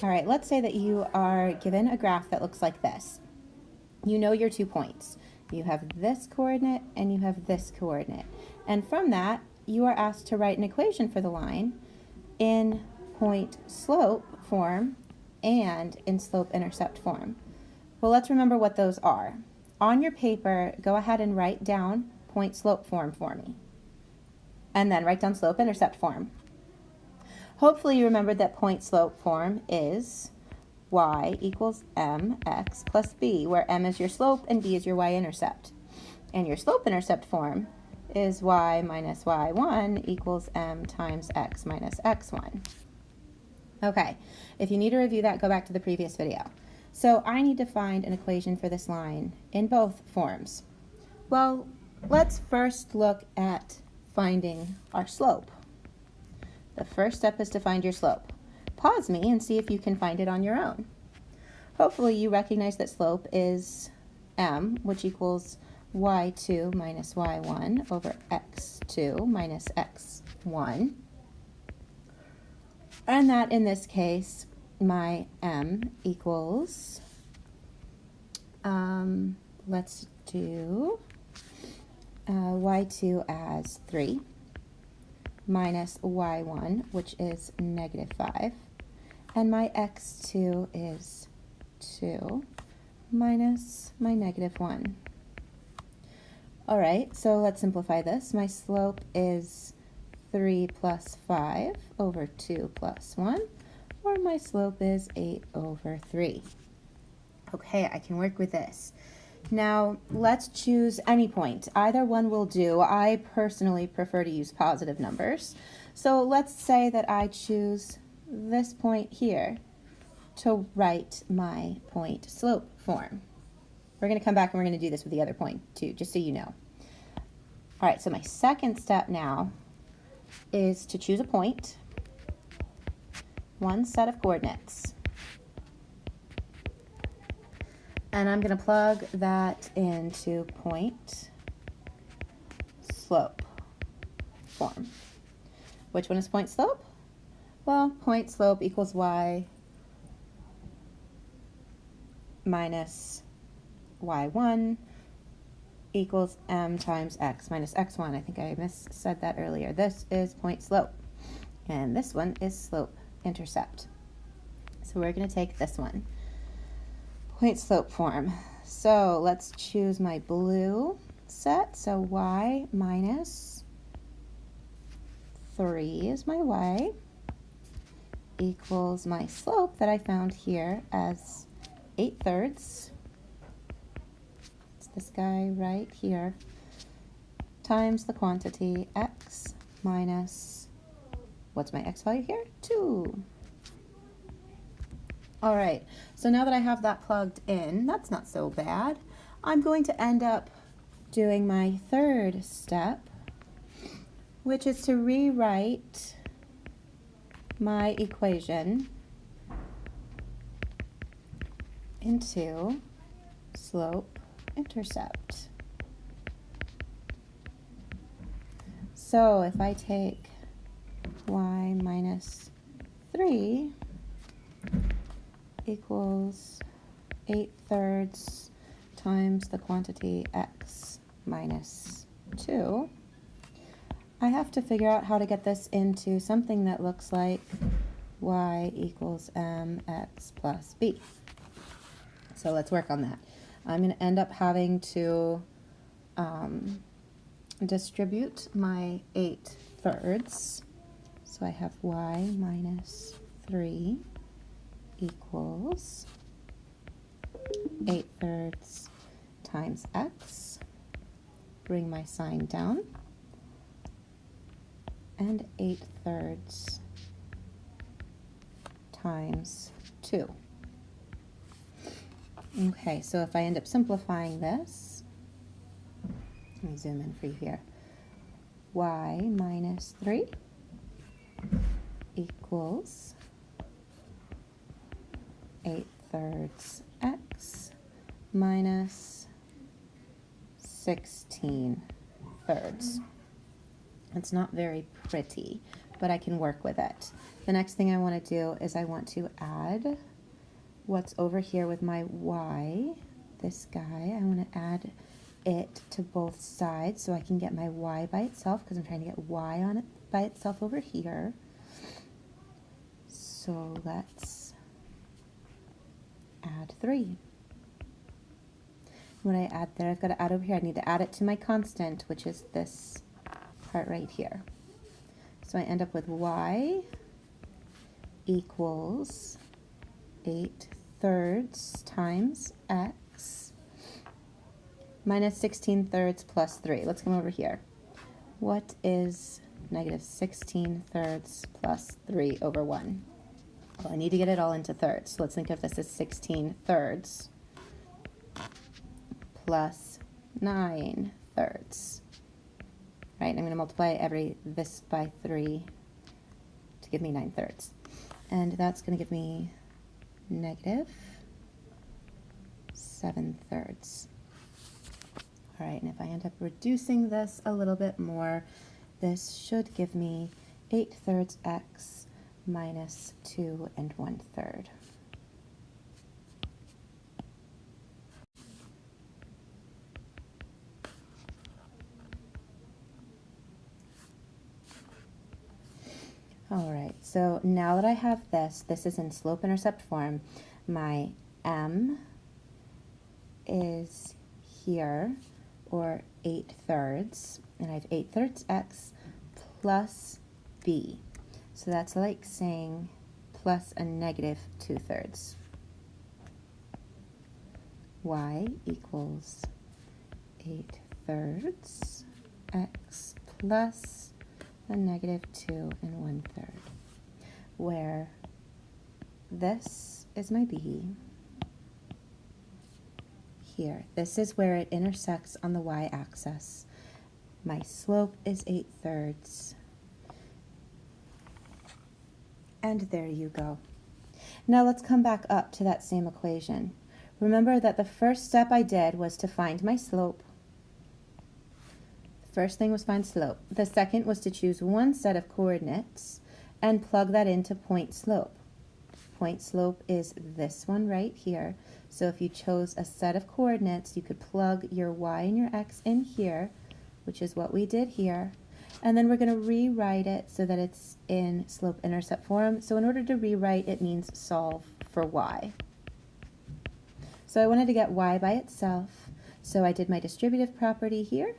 All right, let's say that you are given a graph that looks like this. You know your 2 points. You have this coordinate and you have this coordinate. And from that, you are asked to write an equation for the line in point-slope form and in slope-intercept form. Well, let's remember what those are. On your paper, go ahead and write down point-slope form for me. And then write down slope-intercept form. Hopefully you remembered that point-slope form is y equals mx plus b, where m is your slope and b is your y-intercept. And your slope-intercept form is y minus y1 equals m times x minus x1. Okay, if you need to review that, go back to the previous video. So I need to find an equation for this line in both forms. Well, let's first look at finding our slope. The first step is to find your slope. Pause me and see if you can find it on your own. Hopefully you recognize that slope is m, which equals y2 minus y1 over x2 minus x1. And that in this case, my m equals, let's do y2 as 3. Minus y1, which is negative 5, and my x2 is 2 minus my negative 1. All right, so let's simplify this. My slope is 3 plus 5 over 2 plus 1, or my slope is 8 over 3. Okay, I can work with this. Now, let's choose any point. Either one will do. I personally prefer to use positive numbers. So let's say that I choose this point here to write my point slope form. We're going to come back and we're going to do this with the other point too, just so you know. All right, so my second step now is to choose a point, one set of coordinates. And I'm going to plug that into point slope form. Which one is point slope? Well, point slope equals y minus y1 equals m times x minus x1. I think I said that earlier. This is point slope. And this one is slope intercept. So we're going to take this one. Point slope form. So let's choose my blue set. So y minus 3 is my y equals my slope that I found here as 8/3. It's this guy right here times the quantity x minus, what's my x value here? 2. All right, so now that I have that plugged in, that's not so bad. I'm going to end up doing my third step, which is to rewrite my equation into slope intercept. So if I take y minus 3 equals 8/3 times the quantity x minus 2, I have to figure out how to get this into something that looks like y equals mx plus b. So let's work on that. I'm going to end up having to distribute my 8/3. So I have y minus 3 equals 8/3 times x. Bring my sign down. And 8/3 times 2. Okay, so if I end up simplifying this, let me zoom in for you here. Y minus 3 equals 8/3 x minus 16/3. It's not very pretty, but I can work with it. The next thing I want to do is I want to add what's over here with my y, this guy. I want to add it to both sides so I can get my y by itself, because I'm trying to get y on it by itself over here. So let's add 3. When I add there, I've got to add over here. I need to add it to my constant, which is this part right here. So I end up with y equals 8/3 times x minus 16/3 plus 3. Let's come over here. What is negative 16/3 plus 3 over 1? Well, I need to get it all into thirds. So let's think of this as 16/3 plus 9/3. Right, I'm going to multiply this by 3 to give me 9/3. And that's going to give me negative 7/3. All right, and if I end up reducing this a little bit more, this should give me 8/3 x minus 2 1/3. All right, so now that I have this is in slope-intercept form. My m is here, or 8/3, and I have 8/3 x plus b. So that's like saying plus a negative 2/3. Y equals 8/3 x plus a negative 2 1/3, where this is my b here. This is where it intersects on the y-axis. My slope is 8/3. And there you go. Now let's come back up to that same equation. Remember that the first step I did was to find my slope. The first thing was find slope. The second was to choose one set of coordinates and plug that into point slope. Point slope is this one right here. So if you chose a set of coordinates, you could plug your y and your x in here, which is what we did here. And then we're going to rewrite it so that it's in slope-intercept form. So in order to rewrite, it means solve for y. So I wanted to get y by itself. So I did my distributive property here.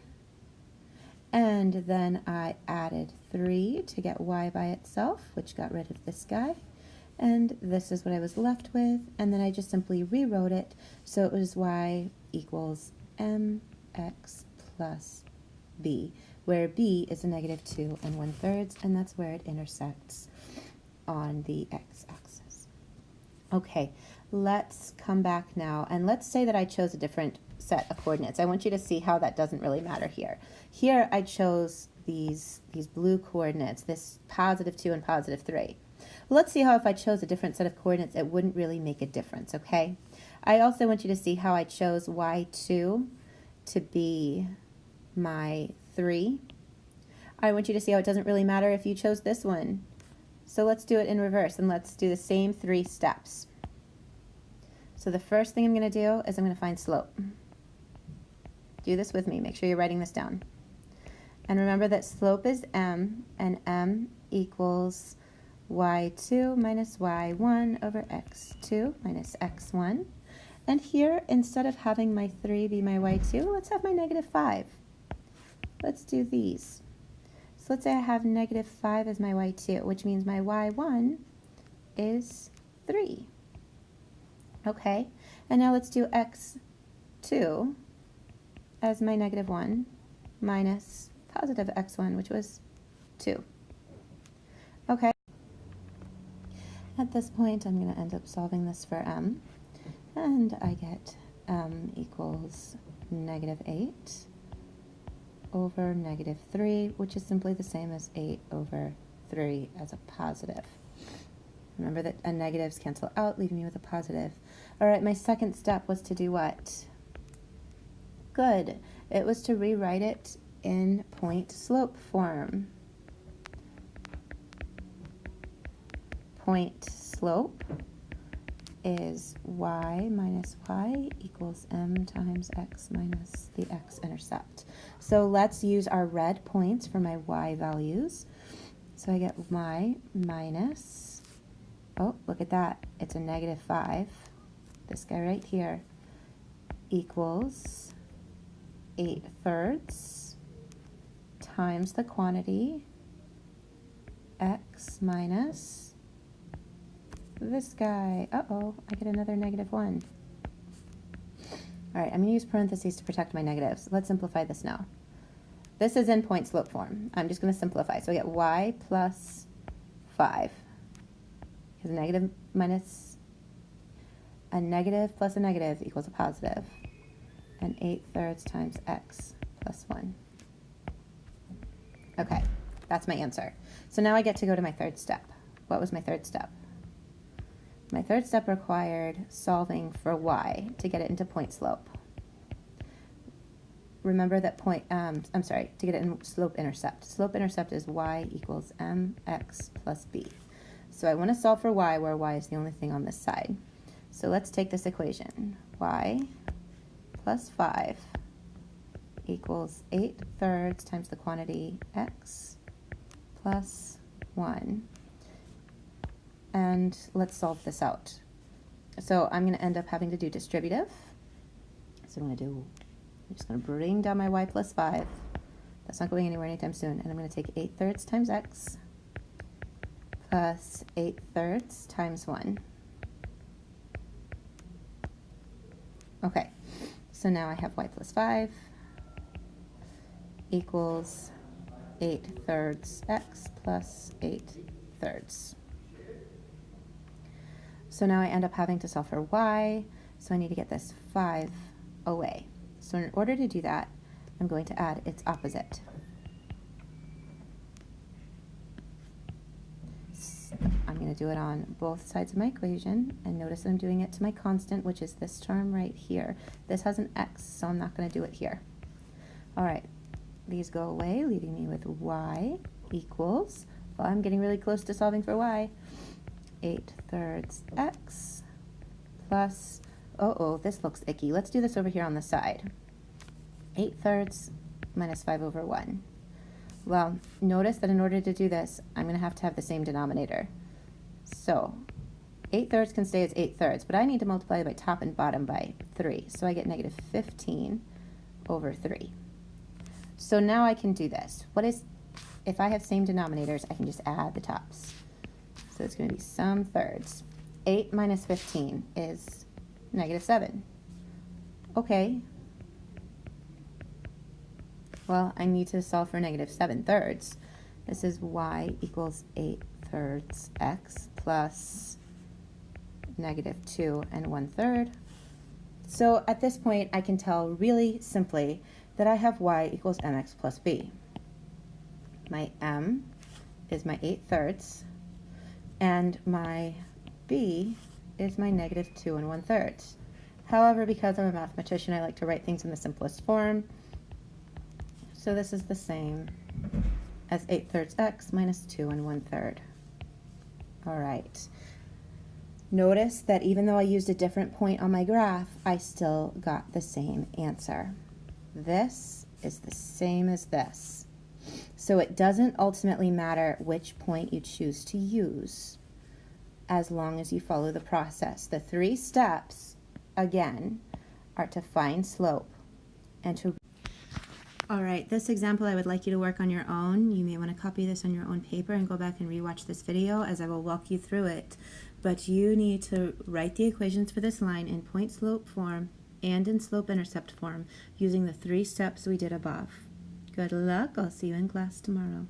And then I added 3 to get y by itself, which got rid of this guy. And this is what I was left with. And then I just simply rewrote it. So it was y equals mx plus b, where b is a negative 2 1/3, and that's where it intersects on the x-axis. Okay, let's come back now, and let's say that I chose a different set of coordinates. I want you to see how that doesn't really matter here. Here I chose these blue coordinates, this positive 2 and positive 3. Well, let's see how if I chose a different set of coordinates, it wouldn't really make a difference, okay? I also want you to see how I chose y2 to be my 3. I want you to see how it doesn't really matter if you chose this one. So let's do it in reverse, and let's do the same 3 steps. So the first thing I'm going to do is I'm going to find slope. Do this with me. Make sure you're writing this down. And remember that slope is m, and m equals y2 minus y1 over x2 minus x1. And here, instead of having my 3 be my y2, let's have my negative 5. Let's do these. So let's say I have negative 5 as my y2, which means my y1 is 3. Okay, and now let's do x2 as my negative 1 minus positive x1, which was 2. Okay. At this point, I'm going to end up solving this for m, and I get m equals negative 8 over negative 3, which is simply the same as 8 over 3 as a positive. Remember that negatives cancel out, leaving me with a positive. All right, my second step was to do what? Good. It was to rewrite it in point slope form. point slope is y minus y equals m times x minus the x-intercept. So let's use our red points for my y values. So I get y minus, oh, look at that, it's a -5. This guy right here equals 8/3 times the quantity x minus this guy. Uh-oh, I get another -1. All right, I'm going to use parentheses to protect my negatives. Let's simplify this now. This is in point slope form. I'm just going to simplify. So I get y plus 5. Because a negative plus a negative equals a positive. And 8/3 times x plus 1. Okay, that's my answer. So now I get to go to my third step. What was my third step? My third step required solving for y to get it into point slope. Remember that to get it in slope intercept. Slope intercept is y equals mx plus b. So I want to solve for y where y is the only thing on this side. So let's take this equation. Y plus 5 equals 8/3 times the quantity x plus 1. And let's solve this out. So I'm going to end up having to do distributive. So I'm just going to bring down my y plus 5. That's not going anywhere anytime soon. And I'm going to take 8/3 times x plus 8/3 times 1. Okay, so now I have y plus 5 equals 8/3 x plus 8/3. So now I end up having to solve for y, so I need to get this 5 away. So in order to do that, I'm going to add its opposite. So I'm going to do it on both sides of my equation, and notice that I'm doing it to my constant, which is this term right here. This has an x, so I'm not going to do it here. All right, these go away, leaving me with y equals, well, I'm getting really close to solving for y, 8/3 x plus, this looks icky. Let's do this over here on the side. 8/3 minus 5/1. Well, notice that in order to do this, I'm going to have the same denominator. So 8/3 can stay as 8/3, but I need to multiply by top and bottom by 3. So I get -15/3. So now I can do this. If I have same denominators, I can just add the tops. So it's going to be some thirds. 8 minus 15 is -7. Okay. Well, I need to solve for -7/3. This is y equals 8/3 x plus -2 1/3. So at this point, I can tell really simply that I have y equals mx plus b. My m is my 8/3, and my b is my -2 1/3. However, because I'm a mathematician, I like to write things in the simplest form. So this is the same as 8/3 x minus 2 1/3. All right. Notice that even though I used a different point on my graph, I still got the same answer. This is the same as this. So it doesn't ultimately matter which point you choose to use, as long as you follow the process. The 3 steps, again, are to find slope and to... All right, this example I would like you to work on your own. You may want to copy this on your own paper and go back and rewatch this video as I will walk you through it. But you need to write the equations for this line in point slope form and in slope intercept form using the 3 steps we did above. Good luck. I'll see you in class tomorrow.